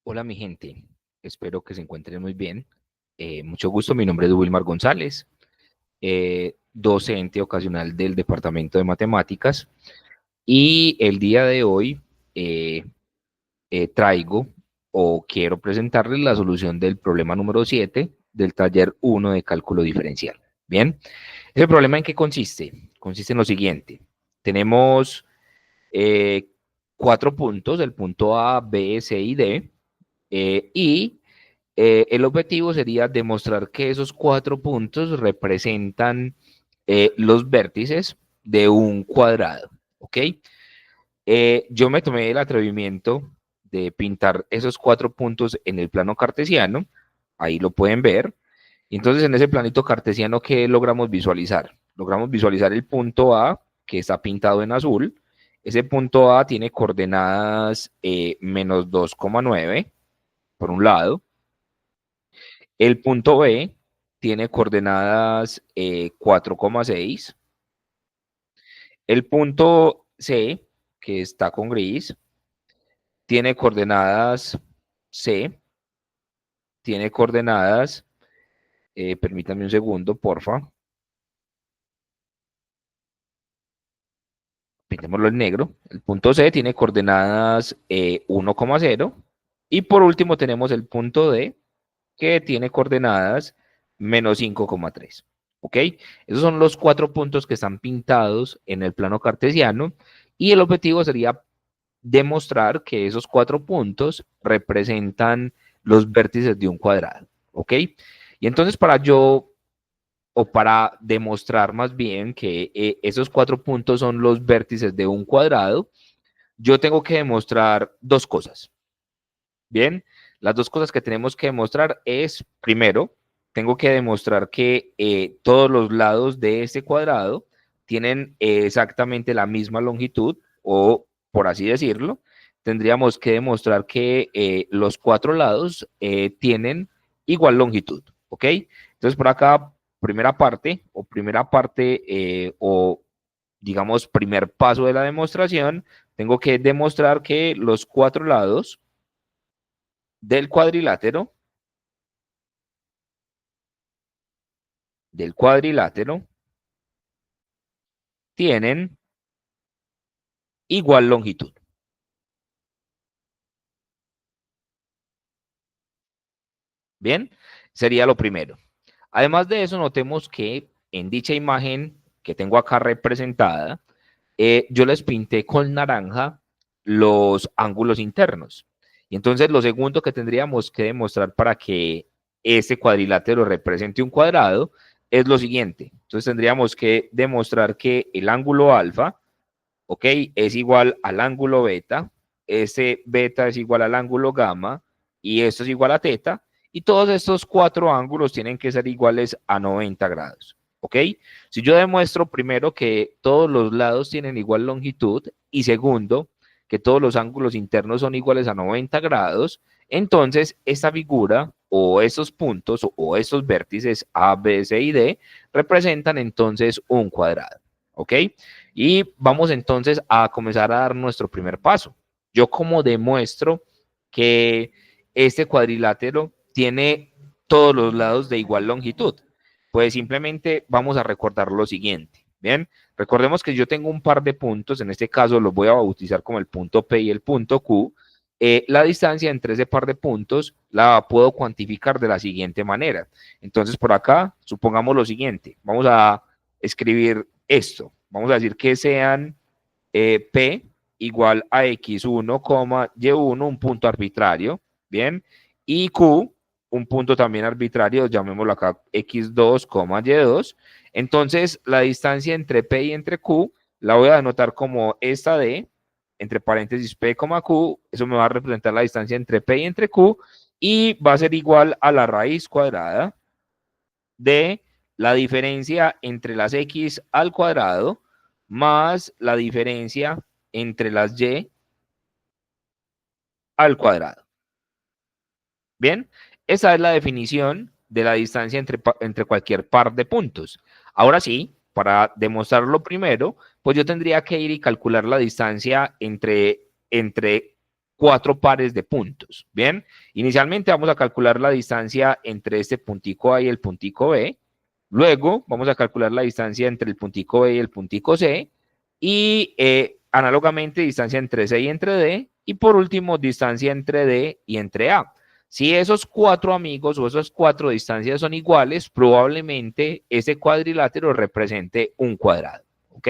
Hola mi gente, espero que se encuentren muy bien. Mucho gusto, mi nombre es Wilmar González, docente ocasional del Departamento de Matemáticas y el día de hoy eh, traigo o quiero presentarles la solución del problema número 7 del taller 1 de cálculo diferencial. Bien, ¿ese problema en qué consiste? Consiste en lo siguiente. Tenemos eh, 4 puntos, el punto A, B, C y D, y el objetivo sería demostrar que esos 4 puntos representan los vértices de un cuadrado, ¿ok? Yo me tomé el atrevimiento de pintar esos 4 puntos en el plano cartesiano, ahí lo pueden ver. Y entonces en ese planito cartesiano, ¿qué logramos visualizar? Logramos visualizar el punto A, que está pintado en azul. Ese punto A tiene coordenadas menos 2,9 por un lado. El punto B tiene coordenadas 4,6. El punto C, que está con gris, tiene coordenadas C, tiene coordenadas, permítanme un segundo, porfa, pintémoslo en negro. El punto C tiene coordenadas 1,0. Y por último tenemos el punto D, que tiene coordenadas menos 5,3. ¿Ok? Esos son los 4 puntos que están pintados en el plano cartesiano y el objetivo sería demostrar que esos 4 puntos representan los vértices de un cuadrado. ¿Ok? Y entonces para demostrar más bien que esos 4 puntos son los vértices de un cuadrado, yo tengo que demostrar 2 cosas. Bien, las 2 cosas que tenemos que demostrar es, primero, tengo que demostrar que todos los lados de este cuadrado tienen exactamente la misma longitud, o por así decirlo, tendríamos que demostrar que los 4 lados tienen igual longitud, ¿ok? Entonces, por acá, primera parte, o digamos, primer paso de la demostración, tengo que demostrar que los 4 lados del cuadrilátero, del cuadrilátero tienen igual longitud. Bien, sería lo primero. Además de eso, notemos que en dicha imagen que tengo acá representada, yo les pinté con naranja los ángulos internos. Y entonces lo segundo que tendríamos que demostrar para que este cuadrilátero represente un cuadrado es lo siguiente. Entonces tendríamos que demostrar que el ángulo alfa, ¿ok? Es igual al ángulo beta, ese beta es igual al ángulo gamma y esto es igual a teta, y todos estos 4 ángulos tienen que ser iguales a 90 grados, ¿ok? Si yo demuestro primero que todos los lados tienen igual longitud y segundo, que todos los ángulos internos son iguales a 90 grados, entonces esta figura o estos puntos o estos vértices A, B, C y D representan entonces un cuadrado, ¿ok? Y vamos entonces a comenzar a dar nuestro primer paso. Yo como demuestro que este cuadrilátero tiene todos los lados de igual longitud. Pues simplemente vamos a recordar lo siguiente. Bien, recordemos que yo tengo un par de puntos, en este caso los voy a bautizar como el punto P y el punto Q. La distancia entre ese par de puntos la puedo cuantificar de la siguiente manera. Entonces, por acá, supongamos lo siguiente. Vamos a escribir esto. Vamos a decir que sean P igual a X1, Y1, un punto arbitrario, ¿bien? Y Q, un punto también arbitrario, llamémoslo acá X2, Y2. Entonces, la distancia entre P y entre Q la voy a anotar como esta D, entre paréntesis P, Q, eso me va a representar la distancia entre P y entre Q, y va a ser igual a la raíz cuadrada de la diferencia entre las X al cuadrado más la diferencia entre las Y al cuadrado. Bien, esa es la definición de la distancia entre cualquier par de puntos. Ahora sí, para demostrarlo primero, pues yo tendría que ir y calcular la distancia entre 4 pares de puntos. Bien, inicialmente vamos a calcular la distancia entre este puntico A y el puntico B. Luego vamos a calcular la distancia entre el puntico B y el puntico C. Y análogamente distancia entre C y entre D. Y por último, distancia entre D y entre A. Si esos 4 amigos o esas 4 distancias son iguales, probablemente ese cuadrilátero represente un cuadrado. ¿Ok?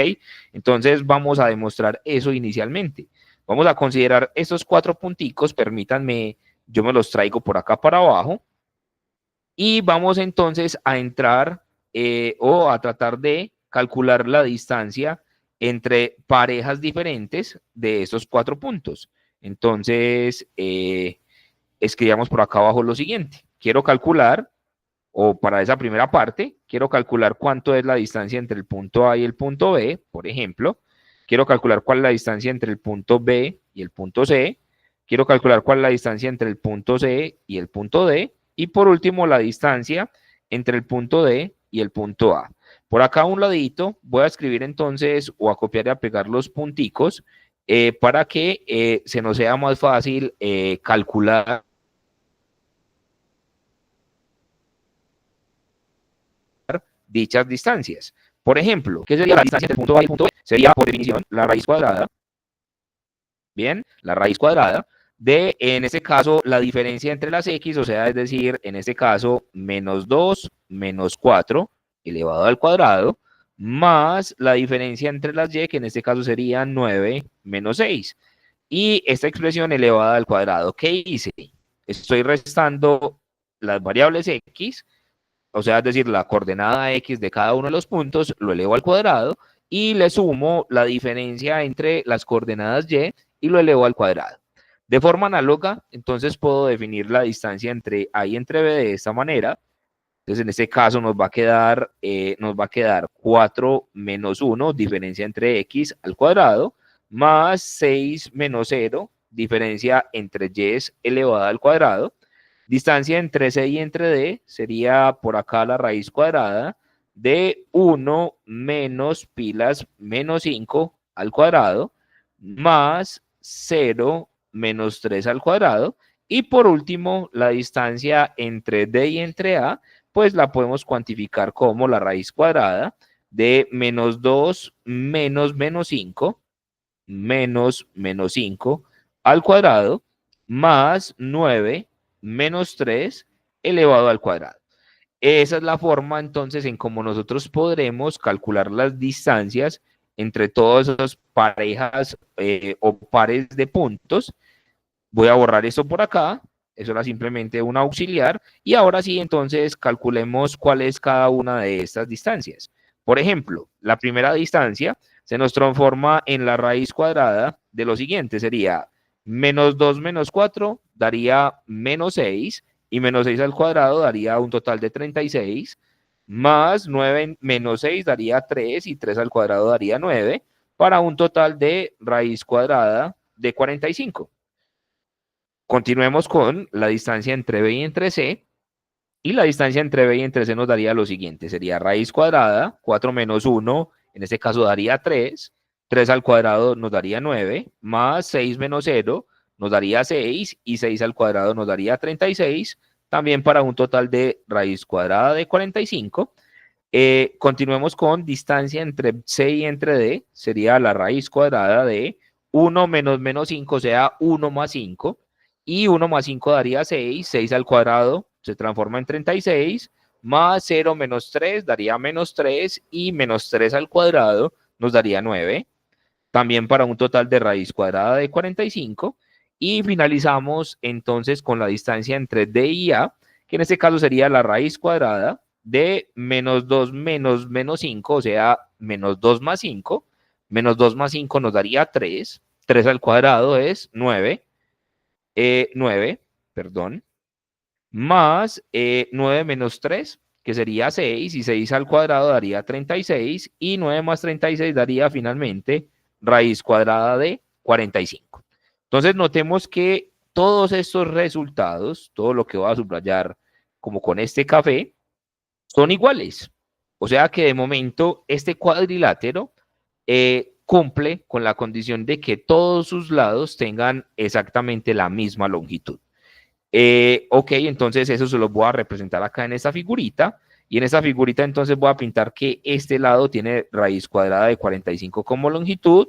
Entonces vamos a demostrar eso inicialmente. Vamos a considerar estos 4 punticos, permítanme, yo me los traigo por acá para abajo. Y vamos entonces a entrar o a tratar de calcular la distancia entre parejas diferentes de esos 4 puntos. Entonces, escribamos por acá abajo lo siguiente. Quiero calcular, o para esa primera parte, quiero calcular cuánto es la distancia entre el punto A y el punto B, por ejemplo. Quiero calcular cuál es la distancia entre el punto B y el punto C. Quiero calcular cuál es la distancia entre el punto C y el punto D. Y por último, la distancia entre el punto D y el punto A. Por acá a un ladito voy a escribir entonces o a copiar y a pegar los punticos para que se nos sea más fácil calcular dichas distancias. Por ejemplo, ¿qué sería la distancia entre el punto A y el punto B? Sería, por definición, la raíz cuadrada. Bien, la raíz cuadrada de, en este caso, la diferencia entre las x, o sea, es decir, en este caso, menos 2 menos 4 elevado al cuadrado, más la diferencia entre las y, que en este caso sería 9 menos 6. Y esta expresión elevada al cuadrado, ¿qué hice? Estoy restando las variables x, o sea, es decir, la coordenada x de cada uno de los puntos, lo elevo al cuadrado y le sumo la diferencia entre las coordenadas y lo elevo al cuadrado. De forma análoga, entonces puedo definir la distancia entre A y entre B de esta manera. Entonces, en este caso nos va a quedar 4 menos 1, diferencia entre x al cuadrado, más 6 menos 0, diferencia entre y elevada al cuadrado. Distancia entre C y entre D sería por acá la raíz cuadrada de 1 menos pilas menos 5 al cuadrado, más 0 menos 3 al cuadrado. Y por último, la distancia entre D y entre A, pues la podemos cuantificar como la raíz cuadrada de menos 2 menos menos 5, menos menos 5 al cuadrado, más 9 menos 3 elevado al cuadrado. Esa es la forma entonces en cómo nosotros podremos calcular las distancias entre todas esas parejas o pares de puntos. Voy a borrar esto por acá, eso era simplemente un auxiliar, y ahora sí entonces calculemos cuál es cada una de estas distancias. Por ejemplo, la primera distancia se nos transforma en la raíz cuadrada de lo siguiente, sería menos 2 menos 4 daría menos 6, y menos 6 al cuadrado daría un total de 36, más 9 menos 6 daría 3, y 3 al cuadrado daría 9, para un total de raíz cuadrada de 45. Continuemos con la distancia entre B y entre C. Y la distancia entre B y entre C nos daría lo siguiente. Sería raíz cuadrada, 4 menos 1, en este caso daría 3. 3 al cuadrado nos daría 9, más 6 menos 0 nos daría 6, y 6 al cuadrado nos daría 36, también para un total de raíz cuadrada de 45. Continuemos con distancia entre C y entre D, sería la raíz cuadrada de 1 menos menos 5, o sea, 1 más 5, y 1 más 5 daría 6, 6 al cuadrado se transforma en 36, más 0 menos 3 daría menos 3, y menos 3 al cuadrado nos daría 9, también para un total de raíz cuadrada de 45, y finalizamos entonces con la distancia entre D y A, que en este caso sería la raíz cuadrada de menos 2 menos menos 5, o sea, menos 2 más 5, menos 2 más 5 nos daría 3, 3 al cuadrado es 9, 9, perdón, más 9 menos 3, que sería 6, y 6 al cuadrado daría 36, y 9 más 36 daría finalmente raíz cuadrada de 45. Entonces notemos que todos estos resultados, todo lo que voy a subrayar como con este café, son iguales. O sea que de momento este cuadrilátero cumple con la condición de que todos sus lados tengan exactamente la misma longitud. Ok, entonces eso se lo voy a representar acá en esta figurita. Y en esta figurita entonces voy a pintar que este lado tiene raíz cuadrada de 45 como longitud.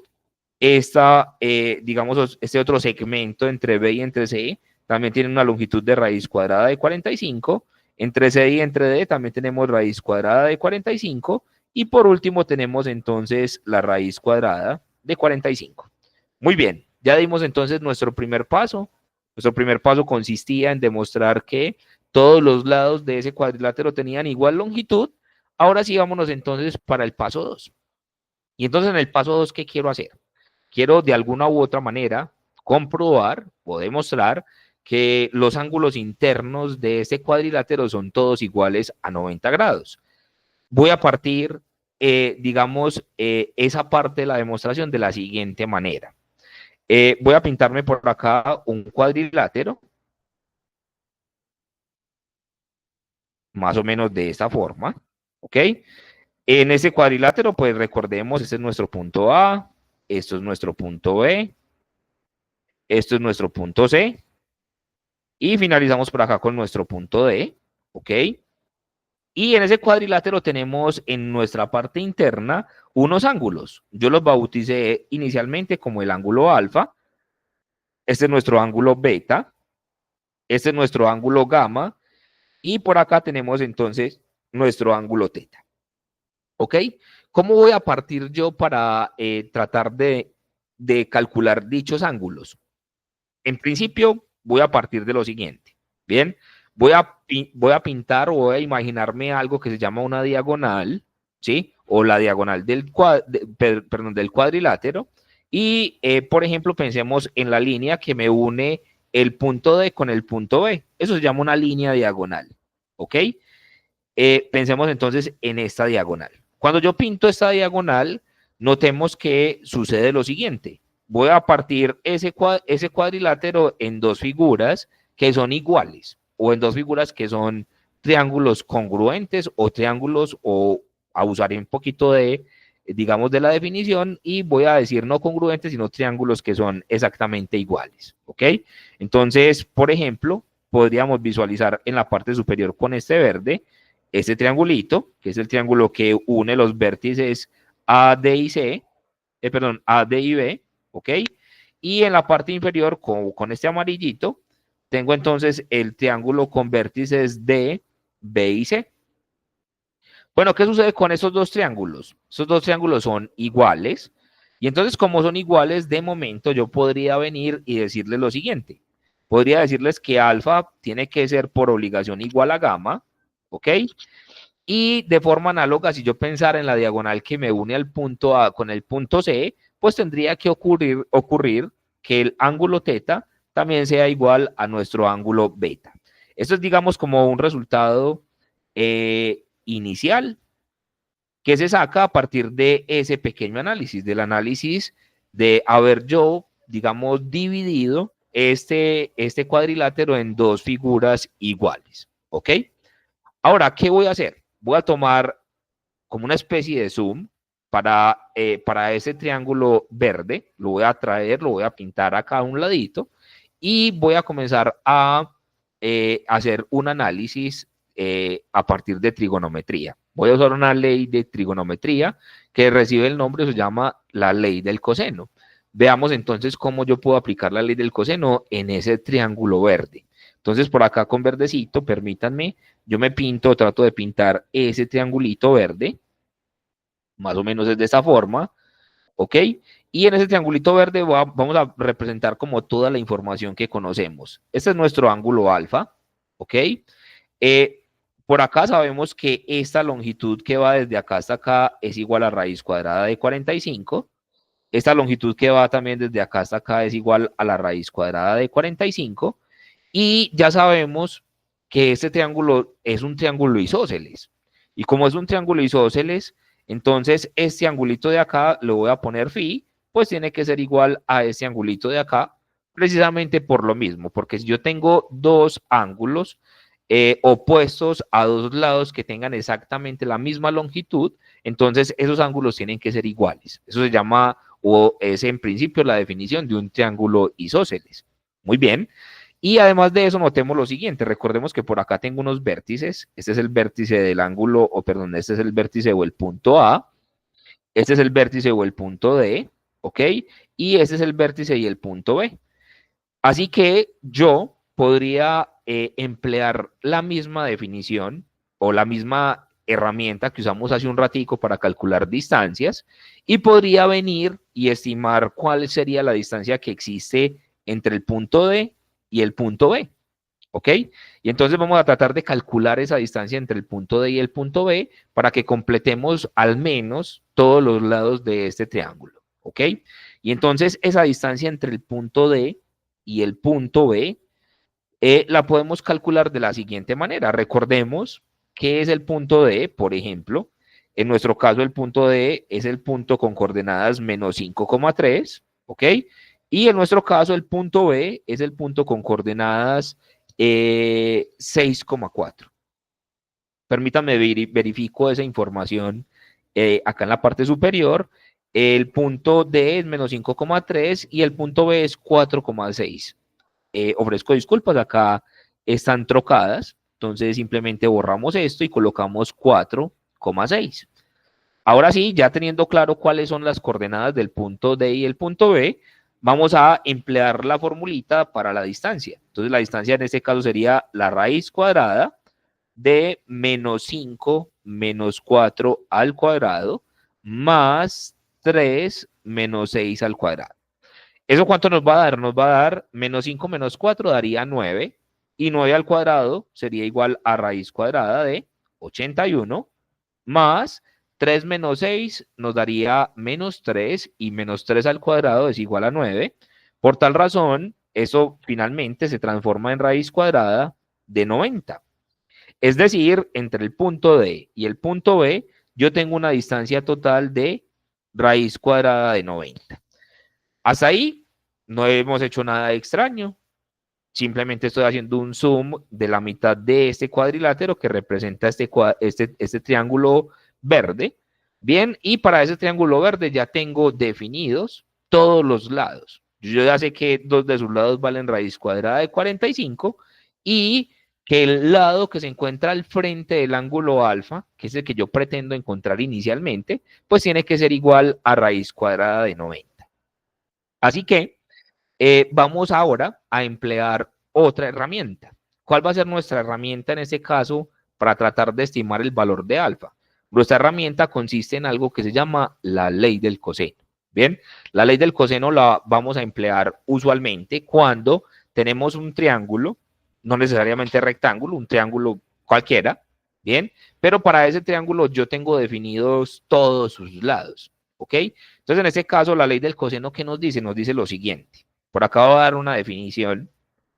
Digamos, este otro segmento entre B y entre C también tiene una longitud de raíz cuadrada de 45. Entre C y entre D también tenemos raíz cuadrada de 45. Y por último tenemos entonces la raíz cuadrada de 45. Muy bien, ya dimos entonces nuestro primer paso. Nuestro primer paso consistía en demostrar que todos los lados de ese cuadrilátero tenían igual longitud. Ahora sí, vámonos entonces para el paso 2. Y entonces en el paso 2, ¿qué quiero hacer? Quiero de alguna u otra manera comprobar o demostrar que los ángulos internos de este cuadrilátero son todos iguales a 90 grados. Voy a partir, digamos, esa parte de la demostración de la siguiente manera. Voy a pintarme por acá un cuadrilátero, más o menos de esta forma, ¿ok? En ese cuadrilátero, pues recordemos, este es nuestro punto A, esto es nuestro punto B, esto es nuestro punto C, y finalizamos por acá con nuestro punto D, ¿ok? Y en ese cuadrilátero tenemos en nuestra parte interna unos ángulos. Yo los bauticé inicialmente como el ángulo alfa, este es nuestro ángulo beta, este es nuestro ángulo gamma, y por acá tenemos entonces nuestro ángulo teta. ¿Ok? ¿Cómo voy a partir yo para tratar de calcular dichos ángulos? En principio, voy a partir de lo siguiente. Bien, voy a pintar o voy a imaginarme algo que se llama una diagonal, ¿sí? O la diagonal del cuadrilátero. Y, por ejemplo, pensemos en la línea que me une el punto D con el punto B. Eso se llama una línea diagonal, ¿ok? Pensemos entonces en esta diagonal. Cuando yo pinto esta diagonal, notemos que sucede lo siguiente. Voy a partir ese cuadrilátero en dos figuras que son iguales o en dos figuras que son triángulos congruentes o triángulos o abusaré un poquito de, digamos, de la definición y voy a decir no congruentes, sino triángulos que son exactamente iguales. ¿Ok? Entonces, por ejemplo, podríamos visualizar en la parte superior con este verde este triangulito, que es el triángulo que une los vértices A, D y C, perdón, A, D y B, ¿ok? Y en la parte inferior, con este amarillito, tengo entonces el triángulo con vértices D, B y C. Bueno, ¿qué sucede con estos dos triángulos? Estos dos triángulos son iguales, y entonces como son iguales, de momento yo podría venir y decirles lo siguiente. Podría decirles que alfa tiene que ser por obligación igual a gamma, ¿ok? Y de forma análoga, si yo pensara en la diagonal que me une al punto A con el punto C, pues tendría que ocurrir que el ángulo teta también sea igual a nuestro ángulo beta. Esto es, digamos, como un resultado inicial que se saca a partir de ese pequeño análisis, del análisis de haber yo, digamos, dividido este cuadrilátero en dos figuras iguales. ¿Ok? Ahora, ¿qué voy a hacer? Voy a tomar como una especie de zoom para ese triángulo verde, lo voy a traer, lo voy a pintar acá a un ladito y voy a comenzar a hacer un análisis a partir de trigonometría. Voy a usar una ley de trigonometría que recibe el nombre, se llama la ley del coseno. Veamos entonces cómo yo puedo aplicar la ley del coseno en ese triángulo verde. Entonces, por acá con verdecito, permítanme, yo me pinto, trato de pintar ese triangulito verde, más o menos es de esta forma, ¿ok? Y en ese triangulito verde vamos a representar como toda la información que conocemos. Este es nuestro ángulo alfa, ¿ok? Por acá sabemos que esta longitud que va desde acá hasta acá es igual a raíz cuadrada de 45. Esta longitud que va también desde acá hasta acá es igual a la raíz cuadrada de 45. Y ya sabemos que este triángulo es un triángulo isósceles. Y como es un triángulo isósceles, entonces este angulito de acá lo voy a poner phi, pues tiene que ser igual a este angulito de acá, precisamente por lo mismo, porque si yo tengo dos ángulos, opuestos a dos lados que tengan exactamente la misma longitud, entonces esos ángulos tienen que ser iguales. Eso se llama, o es en principio la definición de un triángulo isósceles. Muy bien. Y además de eso, notemos lo siguiente. Recordemos que por acá tengo unos vértices. Este es el vértice del ángulo, o perdón, este es el vértice o el punto A. Este es el vértice o el punto D, ¿ok? Y este es el vértice y el punto B. Así que yo podría emplear la misma definición o la misma herramienta que usamos hace un ratico para calcular distancias y podría venir y estimar cuál sería la distancia que existe entre el punto D y el punto B. ¿Ok? Y entonces vamos a tratar de calcular esa distancia entre el punto D y el punto B para que completemos al menos todos los lados de este triángulo. ¿Ok? Y entonces esa distancia entre el punto D y el punto B la podemos calcular de la siguiente manera. Recordemos que es el punto D, por ejemplo. En nuestro caso, el punto D es el punto con coordenadas menos 5,3, ¿ok? Y en nuestro caso, el punto B es el punto con coordenadas 6,4. Permítanme verifico esa información acá en la parte superior. El punto D es menos 5,3 y el punto B es 4,6. Ofrezco disculpas, acá están trocadas, entonces simplemente borramos esto y colocamos 4,6. Ahora sí, ya teniendo claro cuáles son las coordenadas del punto D y el punto B, vamos a emplear la formulita para la distancia. Entonces la distancia en este caso sería la raíz cuadrada de menos 5 menos 4 al cuadrado más 3 menos 6 al cuadrado. ¿Eso cuánto nos va a dar? Nos va a dar menos 5 menos 4 daría 9 y 9 al cuadrado sería igual a raíz cuadrada de 81 más 3 menos 6 nos daría menos 3 y menos 3 al cuadrado es igual a 9. Por tal razón, eso finalmente se transforma en raíz cuadrada de 90. Es decir, entre el punto D y el punto B, yo tengo una distancia total de raíz cuadrada de 90. Hasta ahí no hemos hecho nada extraño. Simplemente estoy haciendo un zoom de la mitad de este cuadrilátero que representa este triángulo verde. Bien, y para ese triángulo verde ya tengo definidos todos los lados. Yo ya sé que dos de sus lados valen raíz cuadrada de 45 y que el lado que se encuentra al frente del ángulo alfa, que es el que yo pretendo encontrar inicialmente, pues tiene que ser igual a raíz cuadrada de 90. Así que vamos ahora a emplear otra herramienta. ¿Cuál va a ser nuestra herramienta en este caso para tratar de estimar el valor de alfa? Nuestra herramienta consiste en algo que se llama la ley del coseno. Bien, la ley del coseno la vamos a emplear usualmente cuando tenemos un triángulo, no necesariamente rectángulo, un triángulo cualquiera, bien, pero para ese triángulo yo tengo definidos todos sus lados, ¿ok? Entonces, en este caso, la ley del coseno, ¿qué nos dice? Nos dice lo siguiente. Por acá voy a dar una definición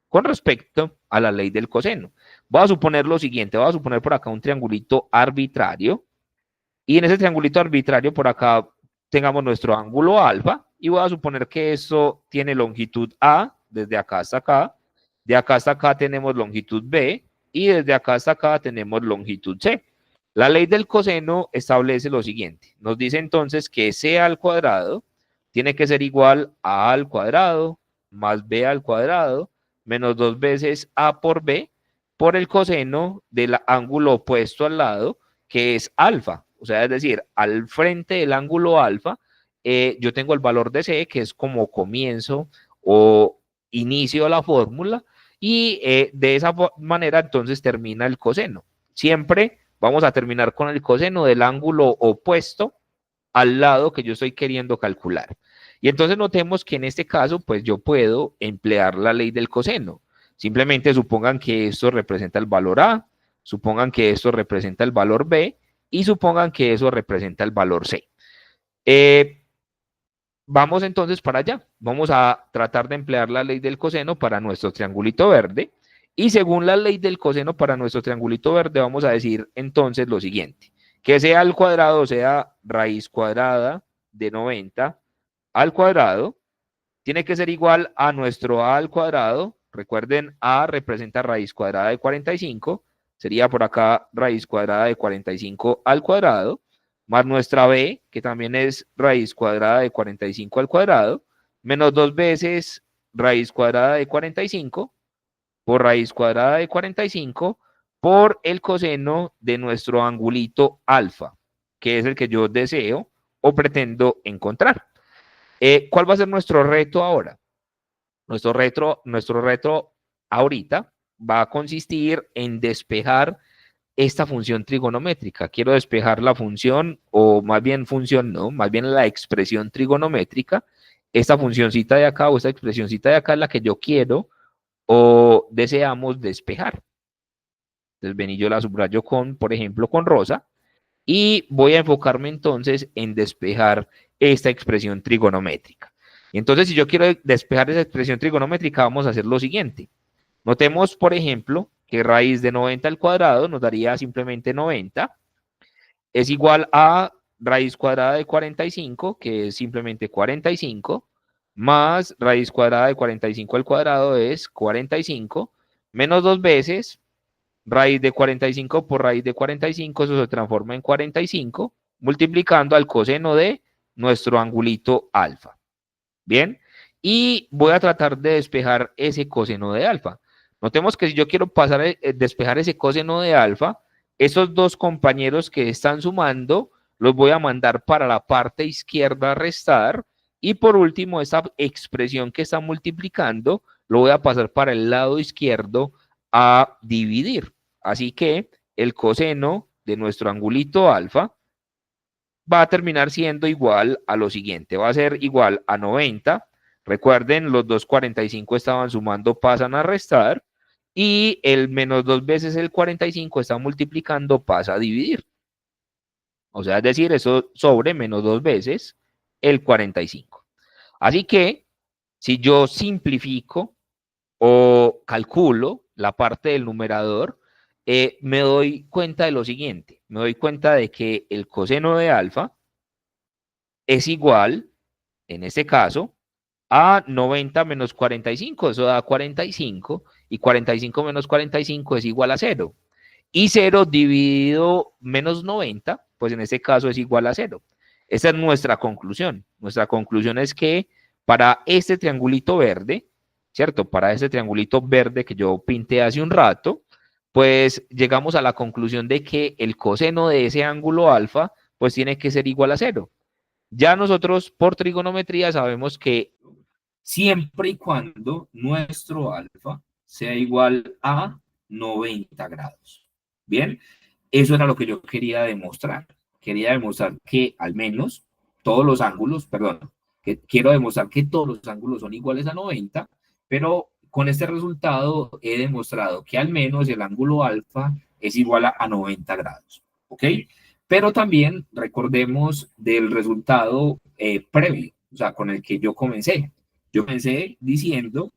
con respecto a la ley del coseno. Voy a suponer lo siguiente, voy a suponer por acá un triangulito arbitrario y en ese triangulito arbitrario por acá tengamos nuestro ángulo alfa y voy a suponer que eso tiene longitud A desde acá hasta acá, de acá hasta acá tenemos longitud B y desde acá hasta acá tenemos longitud C. La ley del coseno establece lo siguiente, nos dice entonces que C al cuadrado tiene que ser igual a al cuadrado más b al cuadrado menos 2 veces a por b por el coseno del ángulo opuesto al lado, que es alfa. O sea, es decir, al frente del ángulo alfa, yo tengo el valor de c, que es como comienzo o inicio de la fórmula, y de esa manera entonces termina el coseno. Siempre vamos a terminar con el coseno del ángulo opuesto al lado que yo estoy queriendo calcular. Y entonces notemos que en este caso, pues yo puedo emplear la ley del coseno. Simplemente supongan que esto representa el valor A, supongan que esto representa el valor B y supongan que eso representa el valor C. Vamos entonces para allá. Vamos a tratar de emplear la ley del coseno para nuestro triangulito verde. Y según la ley del coseno para nuestro triangulito verde, vamos a decir entonces lo siguiente. Que sea al cuadrado, sea raíz cuadrada de 90 al cuadrado, tiene que ser igual a nuestro a al cuadrado, Recuerden, A representa raíz cuadrada de 45, sería por acá raíz cuadrada de 45 al cuadrado, más nuestra B, que también es raíz cuadrada de 45 al cuadrado, menos 2 veces raíz cuadrada de 45 por raíz cuadrada de 45 por el coseno de nuestro angulito alfa, que es el que yo deseo o pretendo encontrar. ¿Cuál va a ser nuestro reto ahora? Nuestro reto ahorita va a consistir en despejar esta función trigonométrica. Quiero despejar la función, o más bien función, no, más bien la expresión trigonométrica. Esta funcióncita de acá o esta expresioncita de acá es la que yo quiero o deseamos despejar. Entonces, ven y yo la subrayo con, por ejemplo, con rosa, y voy a enfocarme entonces en despejar esta expresión trigonométrica. Entonces, si yo quiero despejar esa expresión trigonométrica, vamos a hacer lo siguiente. Notemos, por ejemplo, que raíz de 90 al cuadrado nos daría simplemente 90, es igual a raíz cuadrada de 45, que es simplemente 45, más raíz cuadrada de 45 al cuadrado es 45, menos 2 veces raíz de 45 por raíz de 45, eso se transforma en 45, multiplicando al coseno de nuestro angulito alfa. Bien, y voy a tratar de despejar ese coseno de alfa. Notemos que si yo quiero despejar ese coseno de alfa, esos dos compañeros que están sumando los voy a mandar para la parte izquierda a restar, y por último esta expresión que está multiplicando lo voy a pasar para el lado izquierdo a dividir. Así que el coseno de nuestro angulito alfa va a terminar siendo igual a lo siguiente, va a ser igual a 90, recuerden, los dos 45 estaban sumando, pasan a restar, y el menos 2 veces el 45 está multiplicando, pasa a dividir. O sea, es decir, eso sobre menos 2 veces el 45. Así que, si yo simplifico o calculo la parte del numerador, me doy cuenta de lo siguiente, me doy cuenta de que el coseno de alfa es igual, en este caso, a 90 menos 45, eso da 45, y 45 menos 45 es igual a 0. Y 0 dividido menos 90, pues en este caso es igual a 0. Esa es nuestra conclusión. Nuestra conclusión es que para este triangulito verde, ¿cierto? Para este triangulito verde que yo pinté hace un rato, pues llegamos a la conclusión de que el coseno de ese ángulo alfa, pues tiene que ser igual a 0. Ya nosotros por trigonometría sabemos que siempre y cuando nuestro alfa sea igual a 90 grados. Bien, eso era lo que yo quería demostrar. Quería demostrar que al menos todos los ángulos, perdón, que quiero demostrar que todos los ángulos son iguales a 90, pero con este resultado he demostrado que al menos el ángulo alfa es igual a 90 grados. ¿Ok? Pero también recordemos del resultado previo, o sea, con el que yo comencé. Yo comencé diciendo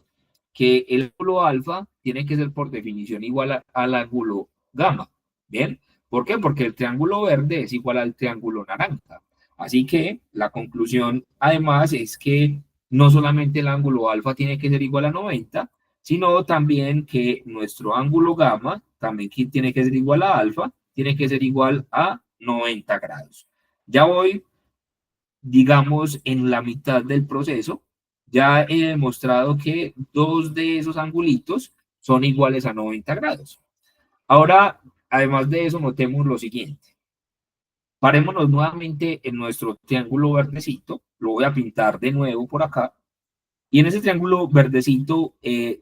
que el ángulo alfa tiene que ser por definición igual al ángulo gamma. ¿Bien? ¿Por qué? Porque el triángulo verde es igual al triángulo naranja. Así que la conclusión, además, es que no solamente el ángulo alfa tiene que ser igual a 90, sino también que nuestro ángulo gamma también tiene que ser igual a alfa, tiene que ser igual a 90 grados. Ya voy, digamos, en la mitad del proceso. Ya he demostrado que dos de esos angulitos son iguales a 90 grados. Ahora, además de eso, notemos lo siguiente. Parémonos nuevamente en nuestro triángulo verdecito. Lo voy a pintar de nuevo por acá. Y en ese triángulo verdecito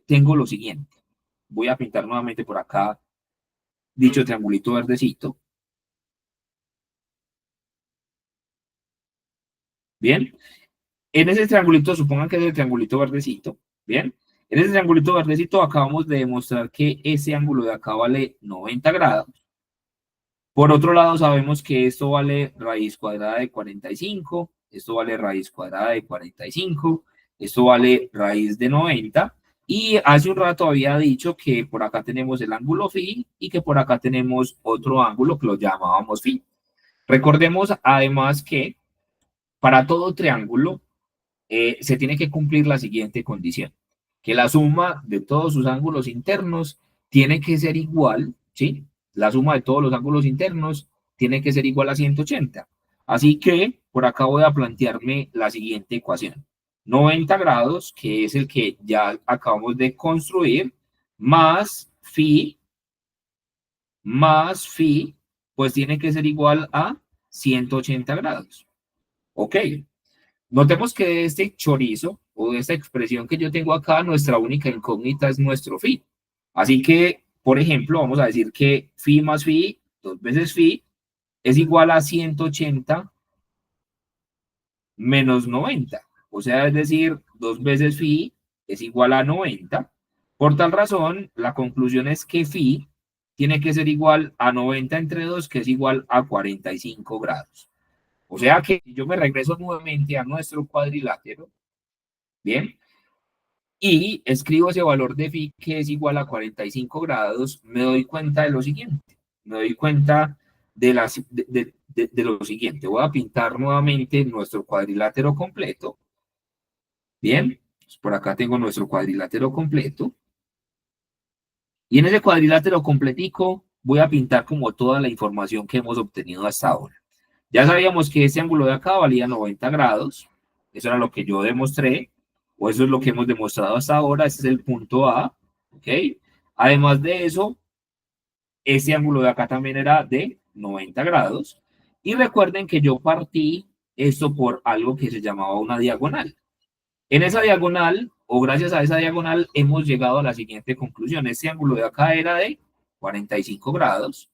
tengo lo siguiente. Voy a pintar nuevamente por acá dicho triangulito verdecito. Bien. En ese triangulito, supongan que es el triangulito verdecito. Bien. En ese triangulito verdecito acabamos de demostrar que ese ángulo de acá vale 90 grados. Por otro lado, sabemos que esto vale raíz cuadrada de 45, esto vale raíz cuadrada de 45, esto vale raíz de 90. Y hace un rato había dicho que por acá tenemos el ángulo phi y que por acá tenemos otro ángulo que lo llamábamos phi. Recordemos además que para todo triángulo se tiene que cumplir la siguiente condición, que la suma de todos sus ángulos internos tiene que ser igual, ¿sí? La suma de todos los ángulos internos tiene que ser igual a 180. Así que por acá voy a plantearme la siguiente ecuación. 90 grados, que es el que ya acabamos de construir, más phi, pues tiene que ser igual a 180 grados. Ok. Notemos que de este chorizo o de esta expresión que yo tengo acá, nuestra única incógnita es nuestro phi. Así que, por ejemplo, vamos a decir que phi más phi, 2 veces phi, es igual a 180 menos 90. O sea, es decir, 2 veces phi es igual a 90. Por tal razón, la conclusión es que phi tiene que ser igual a 90 entre 2, que es igual a 45 grados. O sea que yo me regreso nuevamente a nuestro cuadrilátero, ¿bien? Y escribo ese valor de phi que es igual a 45 grados, me doy cuenta de lo siguiente. Me doy cuenta de lo siguiente. Voy a pintar nuevamente nuestro cuadrilátero completo. Bien, pues por acá tengo nuestro cuadrilátero completo. Y en ese cuadrilátero completico voy a pintar como toda la información que hemos obtenido hasta ahora. Ya sabíamos que este ángulo de acá valía 90 grados. Eso era lo que yo demostré, o eso es lo que hemos demostrado hasta ahora. Este es el punto A. ¿Ok? Además de eso, este ángulo de acá también era de 90 grados. Y recuerden que yo partí esto por algo que se llamaba una diagonal. En esa diagonal, o gracias a esa diagonal, hemos llegado a la siguiente conclusión. Este ángulo de acá era de 45 grados.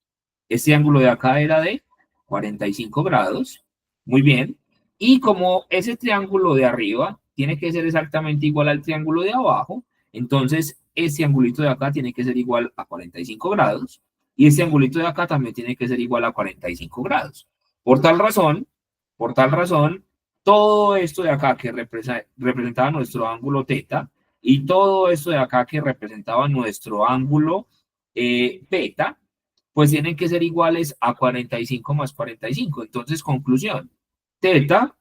Este ángulo de acá era de 45 grados. Muy bien. Y como ese triángulo de arriba tiene que ser exactamente igual al triángulo de abajo, entonces este angulito de acá tiene que ser igual a 45 grados. Y este angulito de acá también tiene que ser igual a 45 grados. Por tal razón, todo esto de acá que representaba nuestro ángulo teta y todo esto de acá que representaba nuestro ángulo beta, pues tienen que ser iguales a 45 más 45. Entonces, conclusión, teta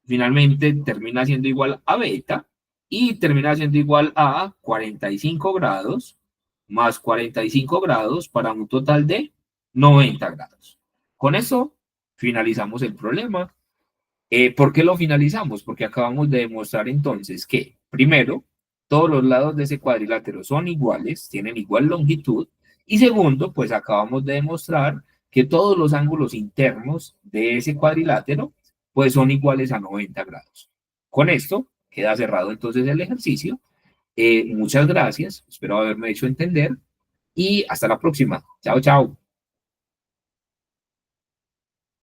finalmente termina siendo igual a beta y termina siendo igual a 45 grados más 45 grados para un total de 90 grados. Con eso finalizamos el problema. ¿Por qué lo finalizamos? Porque acabamos de demostrar entonces que, primero, todos los lados de ese cuadrilátero son iguales, tienen igual longitud, y segundo, pues acabamos de demostrar que todos los ángulos internos de ese cuadrilátero, pues son iguales a 90 grados. Con esto queda cerrado entonces el ejercicio. Muchas gracias, espero haberme hecho entender, y hasta la próxima. Chao, chao.